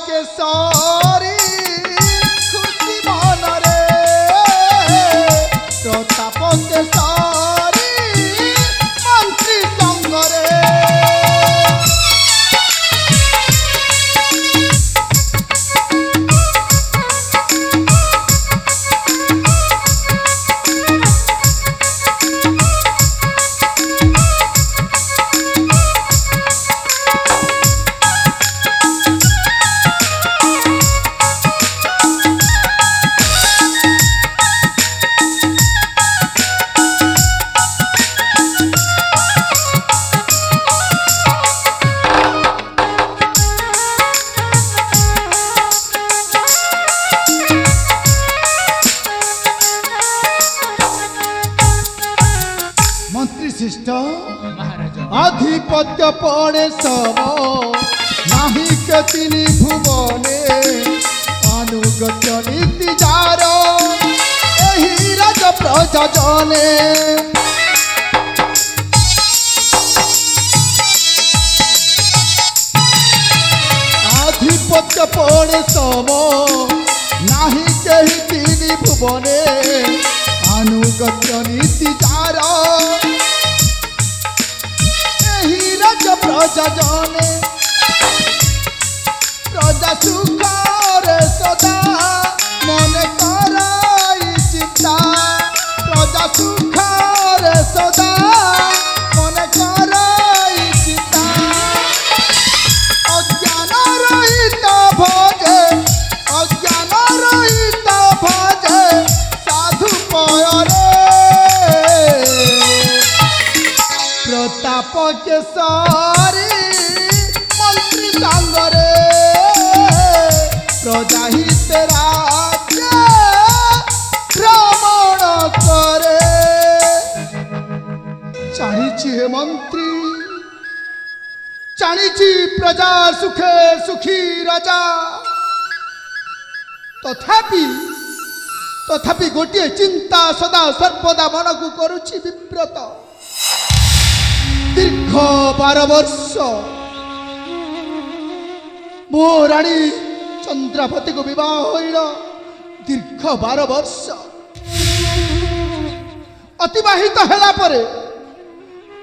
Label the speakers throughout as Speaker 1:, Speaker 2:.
Speaker 1: केशरी खुशी मन रे प्रताप केशरी मंत्री संग रे आधिपत्य पड़े सब नाही के तिनी भुवने अनुगत्य नीति जार एही राज प्रजा जने आधिपत्य पड़े सब नाही के तिनी भुवने अनुगत्य नीति जार प्रजा जने प्रजा सुख रे सदा मन कराई चिंता प्रजा सुख रे सदा मन कराई चिंता अज्ञान रहित भजे अज्ञान रहित भजे साधु पयरे प्रताप केशरी मंत्री संग रे प्रजा हित राज्य भ्रमण करे जानी हे मंत्री जानी प्रजा सुखे सुखी राजा तथापि गोटे चिंता सदा सर्वदा मन को करुछि विव्रत दीर्घ 12 वर्ष मो राणी चंद्रावती को विवाह होइल दीर्घ 12 वर्ष अतिबाहित हेला परे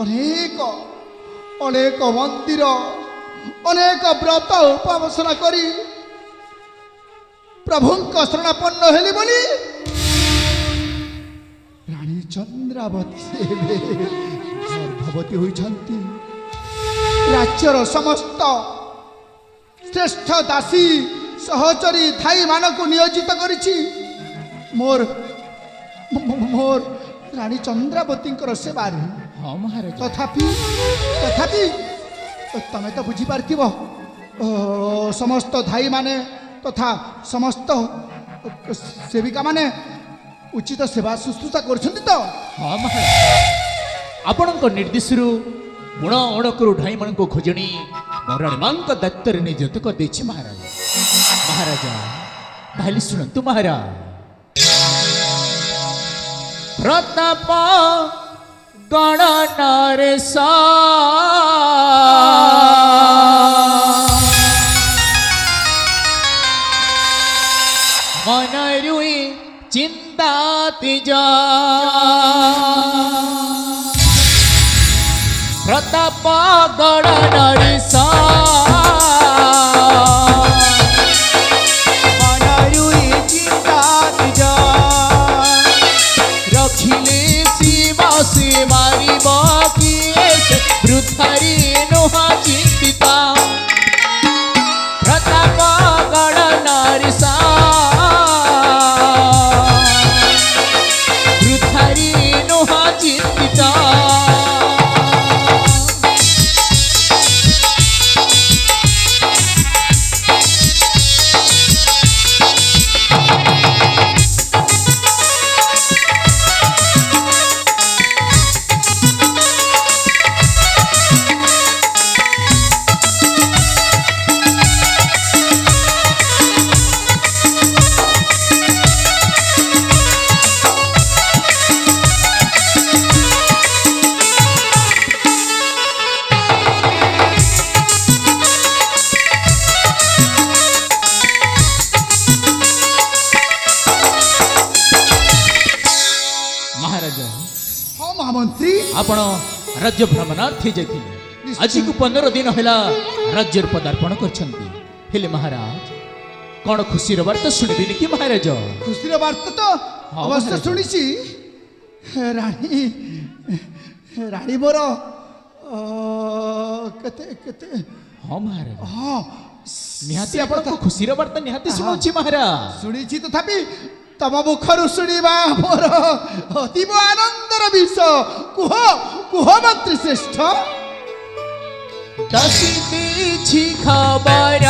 Speaker 1: अनेक अनेक मंदिर अनेक व्रत उपासना करी प्रभुंक शरणापन्न हेली बोली राणी चंद्रावती गर्भवती होइछंती राज्यर समस्त श्रेष्ठ दासी सहचरी धाई मानक नियोजित करिछि मोर मोर रानी चंद्रावती सेवा
Speaker 2: हाँ महाराज
Speaker 1: तथापि तमे तो बुझी पार्थिबो समस्त धाई माने तथा समस्त सेविका माने उचित सेवा शुश्रूषा करछंती तो
Speaker 2: हाँ महाराज आपणक निर्देश गुण अणकरू ढाई मान को खोजणी मोराणी मां दायित्व नियोजित कर देछि महाराज महाराजा ताहले शुणु महाराज प्रताप गण नरेश मन रुई चिंता तिजा प्रताप गण नरेश मन रुई चिंता तिजा रखिले शिव से मारिब किए वृथारी नुहा चिंतिता प्रताप गण नरेश वृथारी नुहा चिंतिता आपण राज्य भ्रमणार्थी जाइथिले आज को 15 दिन हैला राज्य पदार्पण करछंती हेले महाराज कौन खुशी बार्ता शुणबी कि महाराज
Speaker 1: खुशी बार्ता तो अवश्य शुणी राणी राणी मोर केते केते
Speaker 2: हाँ महाराज
Speaker 1: हाँ
Speaker 2: निहाती आपण खुशी बार्ता निहाती सुनुची महाराज
Speaker 1: शुणी तथापि तम मुखर शुणा मोर अतीव आनंदर विषय कुह कुह मंत्री श्रेष्ठ
Speaker 2: दसी खबर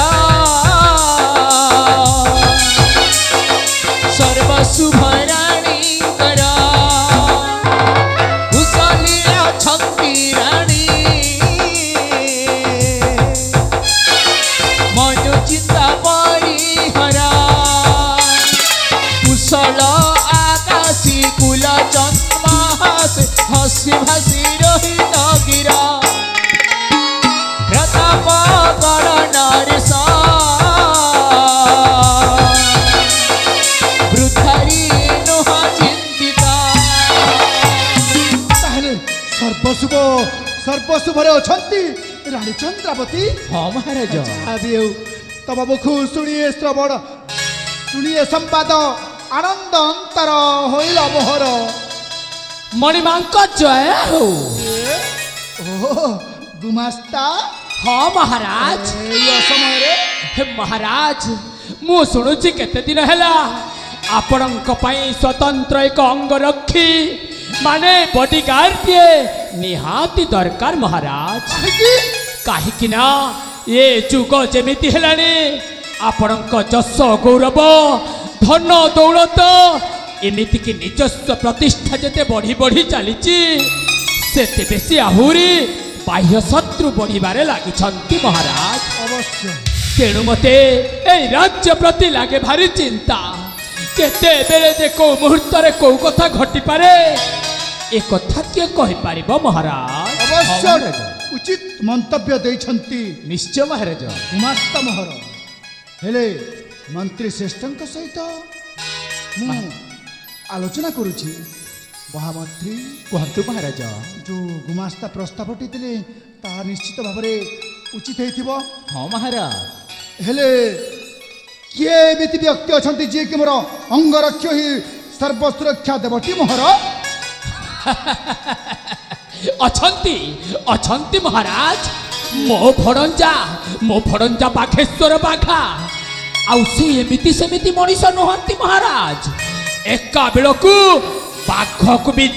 Speaker 2: सर्वशुभराणी करा कुशलिया छंती राणी मनोचिंता परिहरा कुशल आकाशी कुल जन्मास हसी हसी रही गिरा प्रताप करण वृद्धारी नुहा चिंतिता
Speaker 1: सर्वशुभ सर्वशुभरे अछंती रानी चंद्रावती
Speaker 2: हाँ महाराज
Speaker 1: तम मुख शुणिए श्रवण शुणिए संवाद आनंद अंतर होइल मोहर
Speaker 2: मणिमांक जय हो
Speaker 1: गुमास्ता
Speaker 2: हाँ महाराज
Speaker 1: समय
Speaker 2: महाराज मु शुणुची केते दिन हैला आपणक पई स्वतंत्र एक अंगरक्षी माने बॉडीगार्ड निहाती दरकार महाराज कहीं ना ये जुग जेमिति हेलानी आपणक जस गौरव धन दौलत एमिति कि निजस्व प्रतिष्ठा जते बढ़ी बढ़ी चली सेते बेसी आहुरी बाह्य शत्रु बढ़िबारे लागिछंती महाराज
Speaker 1: अवश्य
Speaker 2: तेणु मते ए राज्य प्रति लागे भारी चिंता केते बेले जे को मुहूर्त रे को कथा घटी पारे ए कथा के कहि पारिबो महाराज
Speaker 1: अवश्य उचित मंतव्य देछंती
Speaker 2: निश्चय महाराज
Speaker 1: गुमास्ता मोहर हेले मंत्री श्रेष्ठंक सहित मु आलोचना करूची महामंत्री
Speaker 2: कहतु महाराज
Speaker 1: जो गुमास्ता प्रस्तावटी थे ताहा निश्चित भाव उचित हो
Speaker 2: हाँ महाराज
Speaker 1: हेले किए एमती व्यक्ति अच्छा जी कि मोर अंगरक्ष ही सर्वसुरक्षा देवटी मोहर
Speaker 2: अछंती अछंती महाराज मो भड़ंजा बाघेश्वर बाघा आउ सी एमिति सेमिति मनीष नुहंती महाराज एका बेलकू बाघ को भी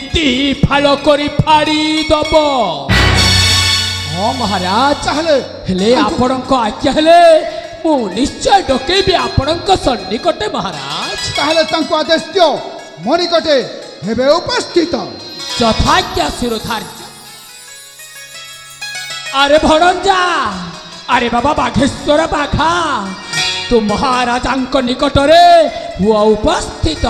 Speaker 2: फाल करी फाड़ी दब हाँ महाराज हेले आपणक आज्ञा हेले मु निश्चय डकेबी आपणक सन्निकटे महाराज
Speaker 1: ताहले तांको आदेश दियो मो निकटे हेबे उपस्थित
Speaker 2: यथाज्ञा शिरोधार्य अरे भणंजा अरे बाबा बाघेश्वर बाघा तू महाराजांक निकटरे हुआ उपस्थित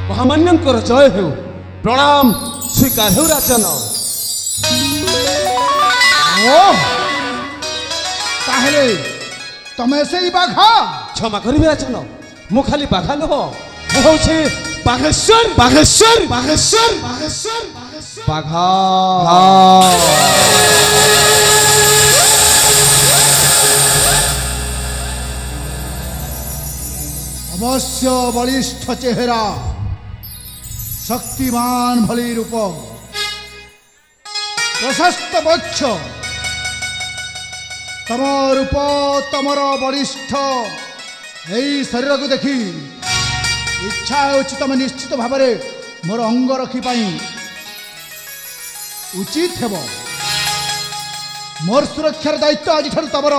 Speaker 3: महामान्यंकर जय हो प्रणाम स्वीकार हो राजन
Speaker 1: ताहले तमे से ही बाघा
Speaker 3: क्षमा करी राजन मु खाली बाघा नुह हूँ बाघेश्वर बाघेश्वर बाघेश्वर बाघेश्वर बाघा
Speaker 1: अवश्य बलिष्ठ चेहरा शक्तिमान भली रूप प्रशस्त वक्ष तम रूप तमर बलिष्ठ यही शरीर को देखी इच्छा तुम निश्चित भाव मोर अंग रखी उचित हेब मोर सुरक्षार दायित्व आज तमर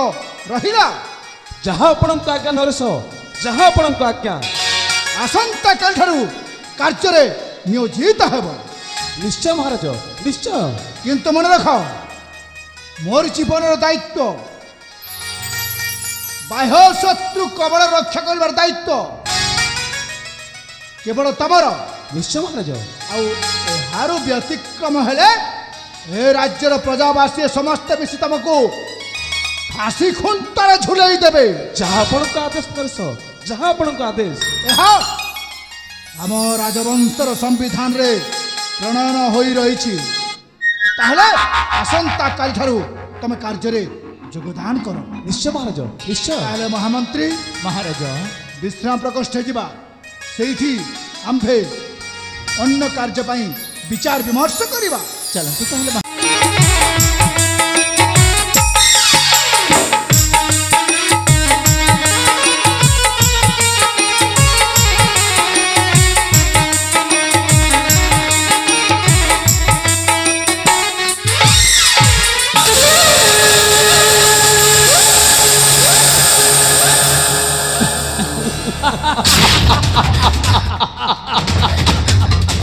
Speaker 1: रहिला
Speaker 3: जहाँ आपण आज्ञा नरेश जहाँ आपण आज्ञा
Speaker 1: आसंता काल ठारू कार्य नियोजित हेब
Speaker 3: निश्चय महाराज निश्चय
Speaker 1: किंतु मन रख मोर जीवन दायित्व बाह्य शत्रु कबल रक्षा कर दायित्व केवल तमर
Speaker 3: निश्चय महाराज
Speaker 1: आर व्यतिक्रम हेले ए राज्यर प्रजावासी समस्त मिशी तुमको फांसी खुंटार झुलाई देवे
Speaker 3: जहाँ आपण आदेश नरेश जहाँ आपण आदेश
Speaker 1: आम राजवंशर संविधान रे प्रणयन होई रही आसंता काल ठारू तुम कार्य योगदान कर
Speaker 3: निश्चय महाराज निश्चय
Speaker 1: महामंत्री
Speaker 2: महाराज
Speaker 1: विश्राम प्रकोष्ठ जीवा सेठी आम्भे अन्य कार्य पाई विचार विमर्श करिबा
Speaker 2: चलते ताहले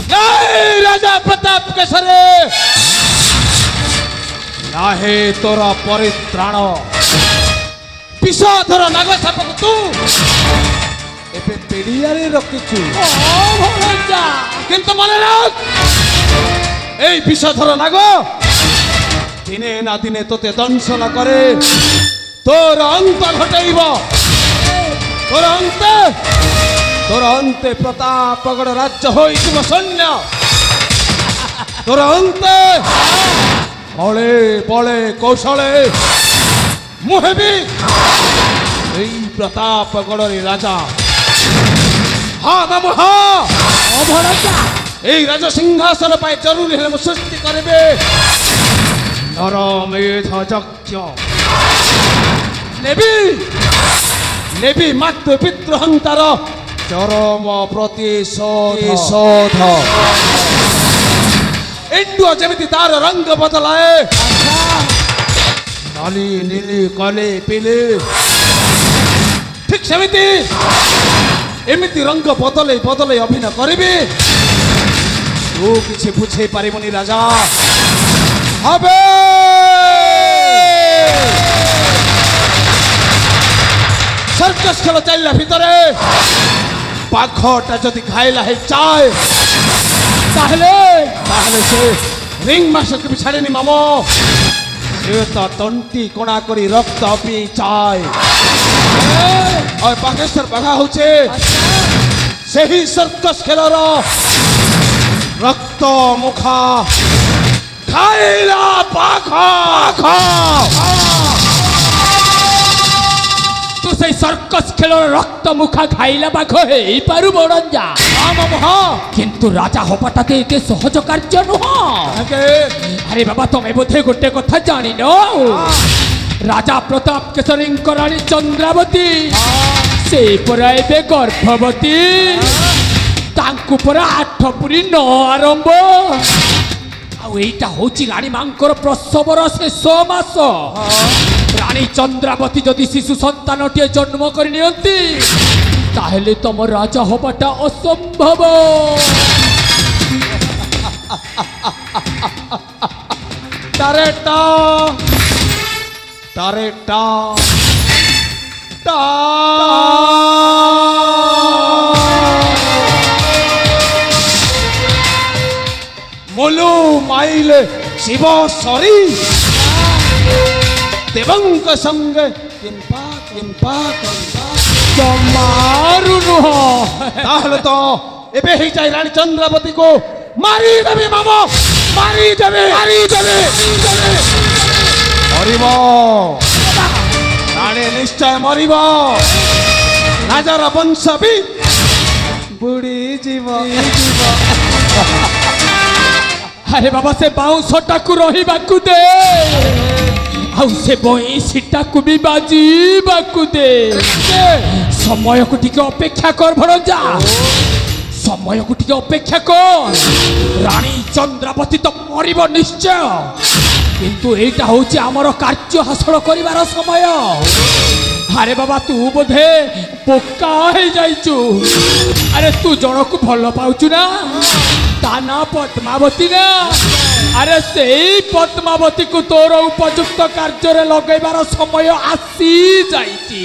Speaker 3: नहीं राजा प्रताप केसरे नाहे तोरा परित्राण विषधर नाग सापक तू एबे पेड़ियारे रखिछु किंतु मन राख ए विषधर नाग दिने ना दिने तोते दंशन करे तोर अंत घटैब तोर अंते प्रतापगढ़ राज्य होइथिबो सैन्य तोर अंते बले बले कौशले मुहेबी प्रतापगढ़ राजा हाँ मामू हाँ यही राज सिंहासन पाए जरूरी है सृष्टि करेंगे नरमेध यज्ञ नेबी मातृ पितृहंतार चरम प्रतिशोध इंडुआ जमिति तार रंग बदलाए नाली नीली कले पीले ठीक सेमिति एमिति रंग बदले बदले अभिनय करिबी तू किछि बुझे पारिबनी राजा हबे सर्कस खेल चलला भितरे पाखटा जदि खाइला है चाय ताहले से रिंग मास्टर के छाड़ेनी मामो से तो तंटी कोणा करी रक्त पी चाय और बागेश्वर बाघा होचे से ही सर्कस खेलर रक्त मुखा खाइला पाखा
Speaker 2: तू से सर्कस खेल रक्त मुखा खाइला बाघ हे पारु बरंजा किंतु राजा होबाटा एते सहज कार्य नुह अरे बाबा तुम्हें बोधे गोटे कथा जानी न राजा प्रताप केसरी राणी चंद्रावती से परा एबे गर्भवती तांकु परा 8 पुरी 9 आरंभ आईटा हूँ राणी मांकर प्रसवर शेष मास राणी चंद्रावती जदि शिशु संतान टे जन्म करनियंती ताहेले तम राजा होबाटा असंभव
Speaker 3: टारेटा टारेटा टा मोलू माइले शिव सरी देवंक संग
Speaker 2: जमारु नुह
Speaker 3: ताहले तो एबे ही जाय रानी चंद्रावती को मारी देबे मामो मारी देबे मरिबो रानी निश्चय मरिबो রাজার বংশ বি বুড়ি জীব
Speaker 2: আরে বাবা সে বাউঁশটাକୁ ରହିବାକୁ ଦେ ଆଉ ସେ ବଇଁଶୀଟାକୁ ବି ବାଜିବାକୁ ଦେ ସମୟକୁ ଟିକେ ଅପେକ୍ଷା କର ଭଣଜା ସମୟକୁ ଟିକେ ଅପେକ୍ଷା କର ରାଣୀ ଚନ୍ଦ୍ରାବତୀ ତ ମରିବ ନିଶ୍ଚୟ କିନ୍ତୁ ଏଇଟା ହଉଛି ଆମର କାର୍ଯ୍ୟ ହାସଲ କରିବାର ସମୟ ଆରେ ବାବା ତୁ ବୋଧେ ବୋକା ହେଇଯାଇଛୁ ଆରେ ତୁ ଜଣକୁ ଭଲ ପାଉଛୁ ନା ତା ନା ପଦ୍ମାବତୀ ନା ଆରେ ସେଇ ପଦ୍ମାବତୀକୁ ତୋର ଉପଯୁକ୍ତ କାର୍ଯ୍ୟରେ ଲଗେଇବାର ସମୟ ଆସି ଯାଇଛି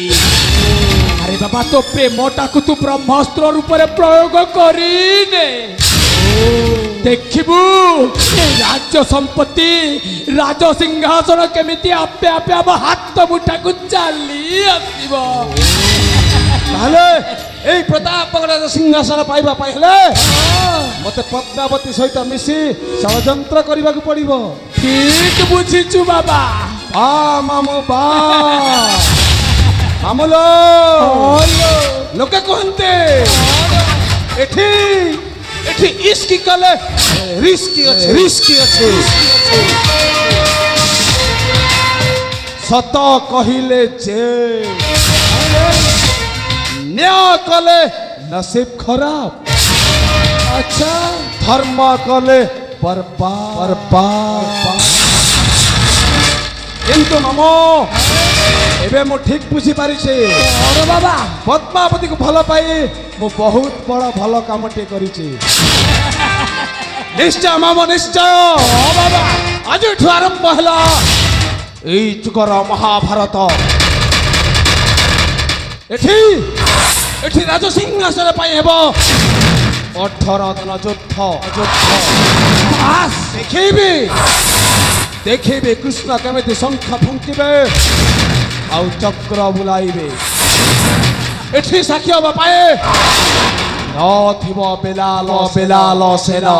Speaker 2: ଆରେ ବାବା ତୋ ପ୍ରେମଟାକୁ ତୁ ବ୍ରହ୍ମାସ୍ତ୍ର ରୂପରେ ପ୍ରୟୋଗ କରିନେ ଦେଖିବୁ ରାଜ୍ୟ ସମ୍ପତ୍ତି ରାଜସିଂହାସନ କେମିତି ଆପେ ଆପେ ଆମ ହାତ ମୁଠାକୁ ଚାଲି ଆସିବ
Speaker 3: ତାହେଲେ এই প্রতাপগড় সিংহাসন পাইবা পাই হলে মতে পদ্মাবতী সহিত মিশি ষড়যন্ত্র করিবাকু পড়িব
Speaker 2: ঠিক বুঝিছু বাবা
Speaker 3: মামু বা মামুলো লোকে কহন্তে এঠি এঠি ইস্কি কলে রিস্কি আছে সত কহিলে যে न्याय कले नसीब खराब अच्छा धर्म कले बर्बाद किंतु मामो एबे मो ठीक बुझी पारी छे अरे बाबा पद्मावती को भलो पाई मो बहुत बड़ा भलो कामटे करी छे निश्चय मामो निश्चय बाबा आज आरंभ हला ए जुगर महाभारत एठी एठी राज सिंहासन पाई हेबो 18 दिन युद्ध देखिबे कृष्ण केमिति शंख फुंकिबे आउ चक्र बुलाइबे एठी साखी हबा पाए न थिबो बेलाल सेना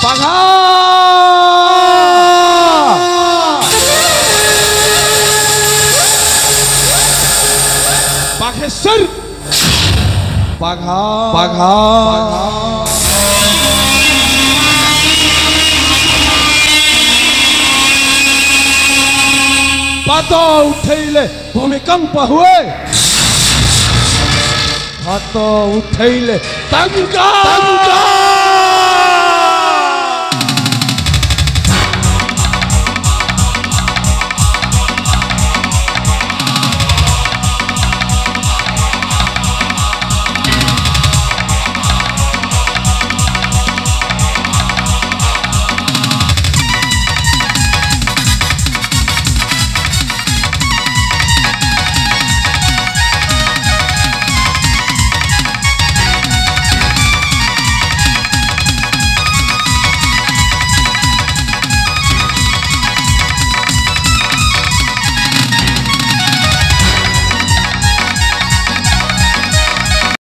Speaker 3: बाघा बाघेश्वर बाघा पाद उठैले भूमिकंप हुए हाथ उठैले तंगा